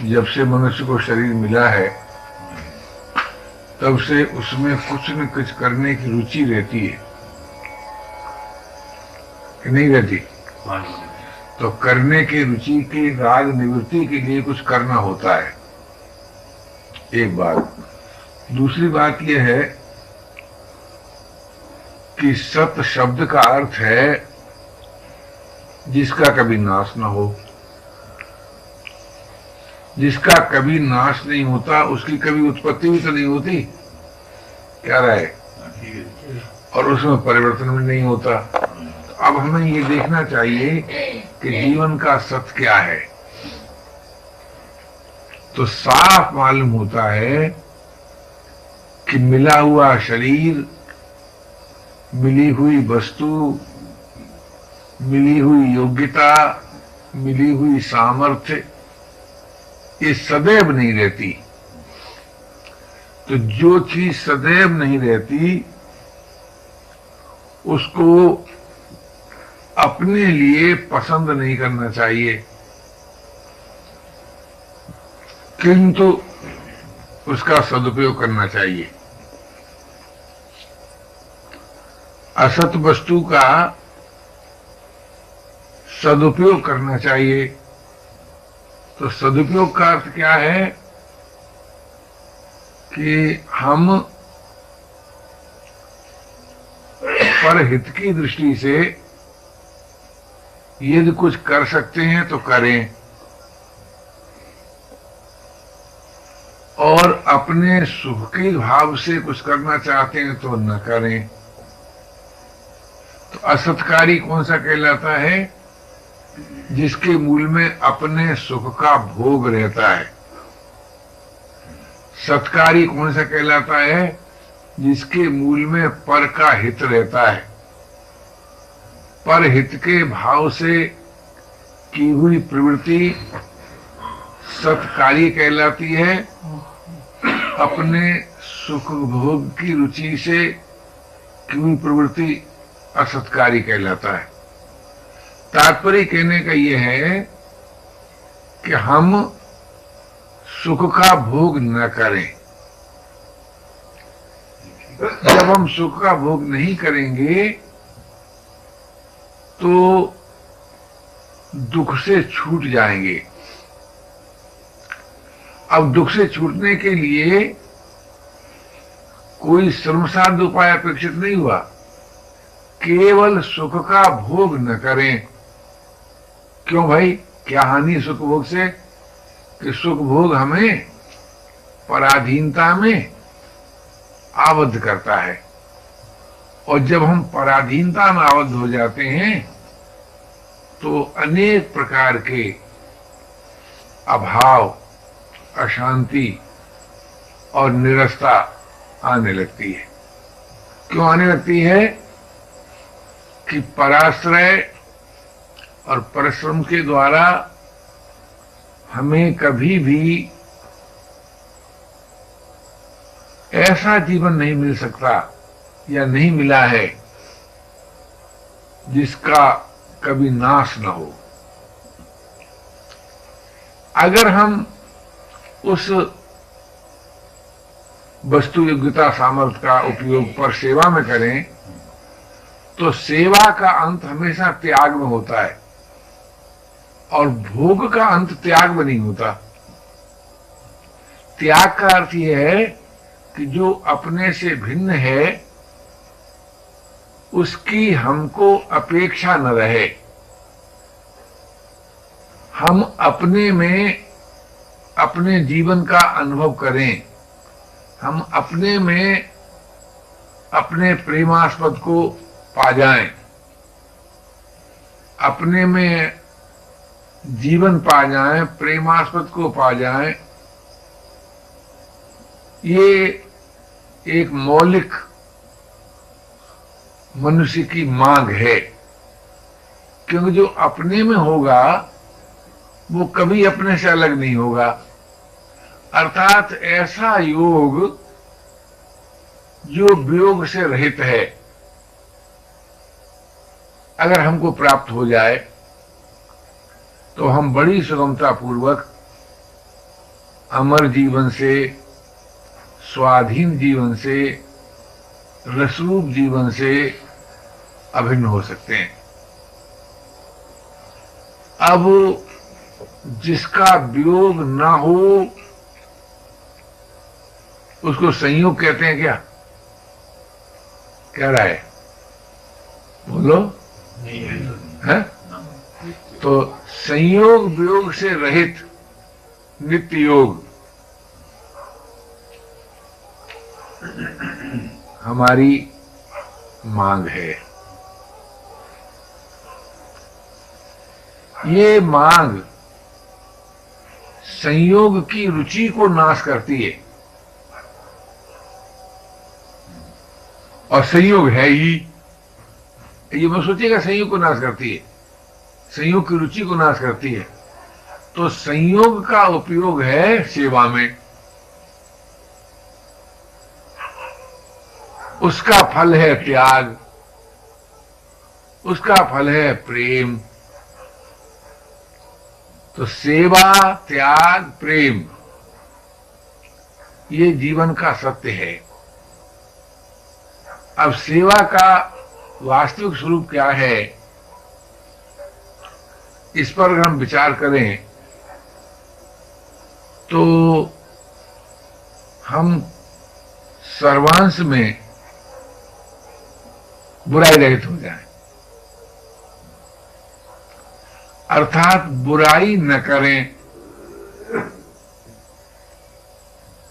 जब से मनुष्य को शरीर मिला है तब से उसमें कुछ न कुछ करने की रुचि रहती है कि नहीं रहती? तो करने की रुचि की राग निवृत्ति के लिए कुछ करना होता है, एक बात। दूसरी बात यह है कि सत शब्द का अर्थ है जिसका कभी नाश न हो। जिसका कभी नाश नहीं होता उसकी कभी उत्पत्ति भी तो नहीं होती, क्या राय? और उसमें परिवर्तन भी नहीं होता। तो अब हमें ये देखना चाहिए कि जीवन का सत्य क्या है। तो साफ मालूम होता है कि मिला हुआ शरीर, मिली हुई वस्तु, मिली हुई योग्यता, मिली हुई सामर्थ्य, ये सदैव नहीं रहती। तो जो चीज सदैव नहीं रहती उसको अपने लिए पसंद नहीं करना चाहिए, किंतु उसका सदुपयोग करना चाहिए। असत वस्तु का सदुपयोग करना चाहिए। तो सदुपयोग का अर्थ क्या है कि हम परहित की दृष्टि से यदि कुछ कर सकते हैं तो करें, और अपने सुख के भाव से कुछ करना चाहते हैं तो न करें। तो असत्कारी कौन सा कहलाता है? जिसके मूल में अपने सुख का भोग रहता है। सत्कारी कौन सा कहलाता है? जिसके मूल में पर का हित रहता है। पर हित के भाव से की हुई प्रवृत्ति सत्कारी कहलाती है। अपने सुख भोग की रुचि से की हुई प्रवृत्ति असत्कारी कहलाता है। तात्पर्य कहने का यह है कि हम सुख का भोग न करें। जब हम सुख का भोग नहीं करेंगे तो दुख से छूट जाएंगे। अब दुख से छूटने के लिए कोई श्रमसाध्य उपाय अपेक्षित नहीं हुआ, केवल सुख का भोग न करें। क्यों भाई, क्या हानि सुख भोग से? कि सुख भोग हमें पराधीनता में आबद्ध करता है, और जब हम पराधीनता में आबद्ध हो जाते हैं तो अनेक प्रकार के अभाव, अशांति और निरस्ता आने लगती है। क्यों आने लगती है? कि पराश्रय और परिश्रम के द्वारा हमें कभी भी ऐसा जीवन नहीं मिल सकता या नहीं मिला है जिसका कभी नाश न हो। अगर हम उस वस्तु योग्यता सामर्थ्य का उपयोग पर सेवा में करें तो सेवा का अंत हमेशा त्याग में होता है, और भोग का अंत त्याग में नहीं होता। त्याग का अर्थ यह है कि जो अपने से भिन्न है उसकी हमको अपेक्षा न रहे। हम अपने में अपने जीवन का अनुभव करें, हम अपने में अपने प्रेमास्पद को पा जाएं, अपने में जीवन पा जाएं, प्रेमास्पद को पा जाएं। ये एक मौलिक मनुष्य की मांग है, क्योंकि जो अपने में होगा वो कभी अपने से अलग नहीं होगा। अर्थात ऐसा योग जो वियोग से रहित है, अगर हमको प्राप्त हो जाए तो हम बड़ी सुगमता पूर्वक अमर जीवन से, स्वाधीन जीवन से, रसरूप जीवन से अभिन्न हो सकते हैं। अब जिसका वियोग ना हो उसको संयोग कहते हैं क्या? क्या राय? बोलो। है? तो संयोग वियोग से रहित नित्य योग हमारी मांग है। ये मांग संयोग की रुचि को नाश करती है, और संयोग है ही, ये मैं सोचिएगा, संयोग को नाश करती है, संयोग की रुचि को नाश करती है। तो संयोग का उपयोग है सेवा में, उसका फल है त्याग, उसका फल है प्रेम। तो सेवा, त्याग, प्रेम, ये जीवन का सत्य है। अब सेवा का वास्तविक स्वरूप क्या है, इस पर अगर हम विचार करें तो हम सर्वांश में बुराई रहित हो जाए, अर्थात बुराई न करें।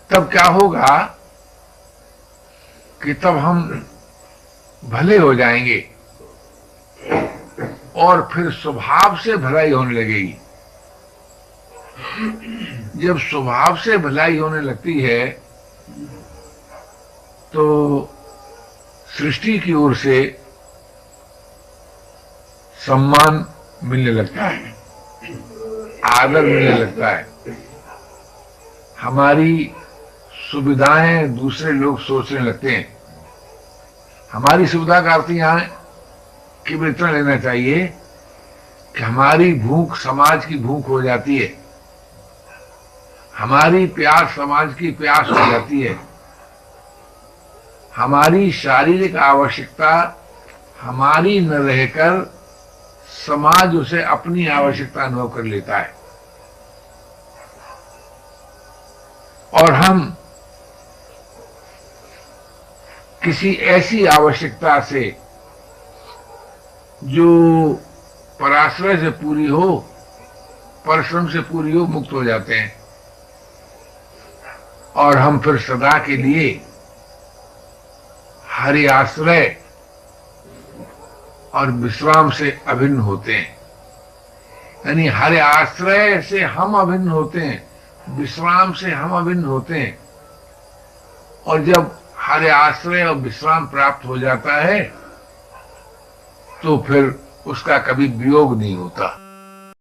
तब क्या होगा कि तब हम भले हो जाएंगे और फिर स्वभाव से भलाई होने लगेगी। जब स्वभाव से भलाई होने लगती है तो सृष्टि की ओर से सम्मान मिलने लगता है, आदर मिलने लगता है, हमारी सुविधाएं दूसरे लोग सोचने लगते हैं। हमारी सुविधा का अर्थ यहां कि इतना लेना चाहिए कि हमारी भूख समाज की भूख हो जाती है, हमारी प्यास समाज की प्यास हो जाती है, हमारी शारीरिक आवश्यकता हमारी न रहकर समाज उसे अपनी आवश्यकता अनुभव कर लेता है, और हम किसी ऐसी आवश्यकता से जो पराश्रय से पूरी हो, परिश्रम से पूरी हो, मुक्त हो जाते हैं, और हम फिर सदा के लिए हरि आश्रय और विश्राम से अभिन्न होते हैं। यानी हरि आश्रय से हम अभिन्न होते हैं, विश्राम से हम अभिन्न होते हैं, और जब हरि आश्रय और विश्राम प्राप्त हो जाता है तो फिर उसका कभी वियोग नहीं होता।